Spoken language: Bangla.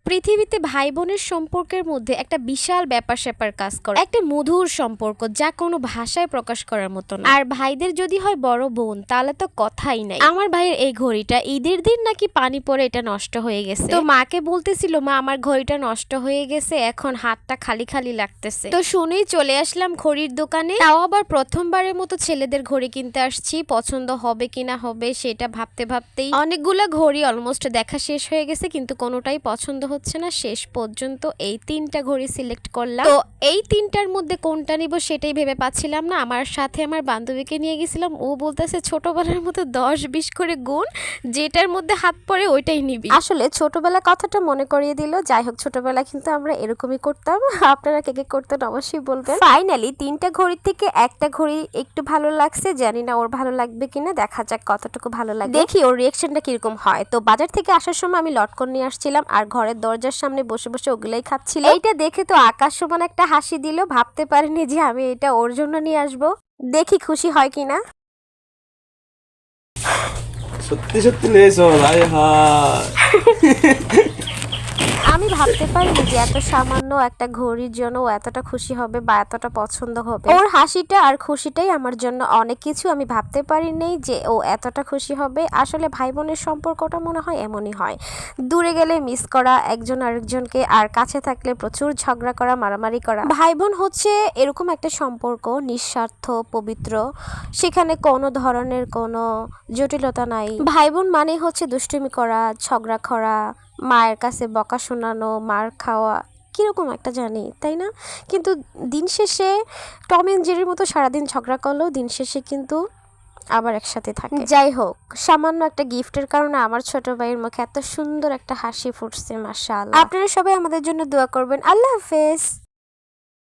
পৃথিবীতে ভাই বোনের সম্পর্কের মধ্যে একটা বিশাল ব্যাপার স্যাপার কাজ করে, একটা মধুর সম্পর্ক যা কোনো ভাষায় প্রকাশ করার মতো না। আর ভাইদের যদি হয় বড় বোন তাহলে তো কথাই নাই। আমার ভাইয়ের এই ঘড়িটা ঈদের দিন নাকি পানি পরে এটা নষ্ট হয়ে গেছে, তো মাকে বলতেছিল মা আমার ঘড়িটা নষ্ট হয়ে গেছে, এখন হাতটা খালি খালি লাগতেছে। তো শুনেই চলে আসলাম ঘড়ির দোকানে, তাও আবার প্রথমবারের মতো ছেলেদের ঘড়ি কিনতে আসছি। পছন্দ হবে কিনা হবে সেটা ভাবতে ভাবতেই অনেকগুলা ঘড়ি অলমোস্ট দেখা শেষ হয়ে গেছে, কিন্তু কোনোটাই পছন্দ হচ্ছে না। শেষ পর্যন্ত এই 3টা ঘড়ি সিলেক্ট করলাম। তো এই 3টার মধ্যে কোনটা নিব সেটাই ভেবে পাচ্ছিলাম না। আমার সাথে আমার বান্ধবীকে নিয়ে গেছিলাম, ও বলতেছে ছোটবেলার মতো 10-20 করে গুণ, যেটার মধ্যে হাত পড়ে ওইটাই নিবি। আসলে ছোটবেলা কথাটা মনে করিয়ে দিল। যাই হোক, ছোটবেলা কিন্তু আমরা এরকমই করতাম। আপনারা কে কে করতেন অবশ্যই বলবেন। ফাইনালি 3টা ঘড়ির থেকে একটা ঘড়ি একটু ভালো লাগছে, জানি না ওর ভালো লাগবে কিনা, দেখা যাক কতটুকু ভালো লাগে, দেখি ওর রিয়াকশনটা কিরকম হয়। তো বাজার থেকে আসার সময় আমি লটকন নিয়ে আসছিলাম, আর ঘরের দরজার সামনে বসে বসে ওগুলাই খাচ্ছিল। এইটা দেখে তো আকাশ সমান একটা হাসি দিল, ভাবতে পারিনি যে আমি এটা ওর জন্য নিয়ে আসবো। দেখি খুশি হয় কিনা। সত্যি সত্যি নিয়েছো, হায় হায়। আমি ভাবতে পারিনি যে এত সামান্য একটা ঘড়ির জন্য ও এতটা খুশি হবে বা এতটা পছন্দ হবে। ওর হাসিটা আর খুশিটাই আমার জন্য অনেক কিছু। আমি ভাবতে পারিনি যে ও এতটা খুশি হবে। আসলে ভাই বোনের সম্পর্কটা মনে হয় এমনই হয়, দূরে গেলে মিস করা একজন আরেকজনকে, আর কাছে থাকলে প্রচুর ঝগড়া করা, মারামারি করা। ভাই বোন হচ্ছে এরকম একটা সম্পর্ক, নিঃস্বার্থ, পবিত্র, সেখানে কোনো ধরনের কোনো জটিলতা নাই। ভাই বোন মানে হচ্ছে দুষ্টুমি করা, ঝগড়া করা, মায়ের কাছে বকা শোনানো, মার খাওয়া, কিরকম একটা জানি, তাই না? কিন্তু দিন শেষে টম এন্ড জেরির মতো সারাদিন ঝগড়া করলেও দিন শেষে কিন্তু আবার একসাথে থাকে। যাই হোক, সামান্য একটা গিফটের কারণে আমার ছোট ভাইয়ের মুখে এত সুন্দর একটা হাসি ফুটছে, মাশাআল্লাহ। আপনারা সবাই আমাদের জন্য দোয়া করবেন। আল্লাহ হাফেজ।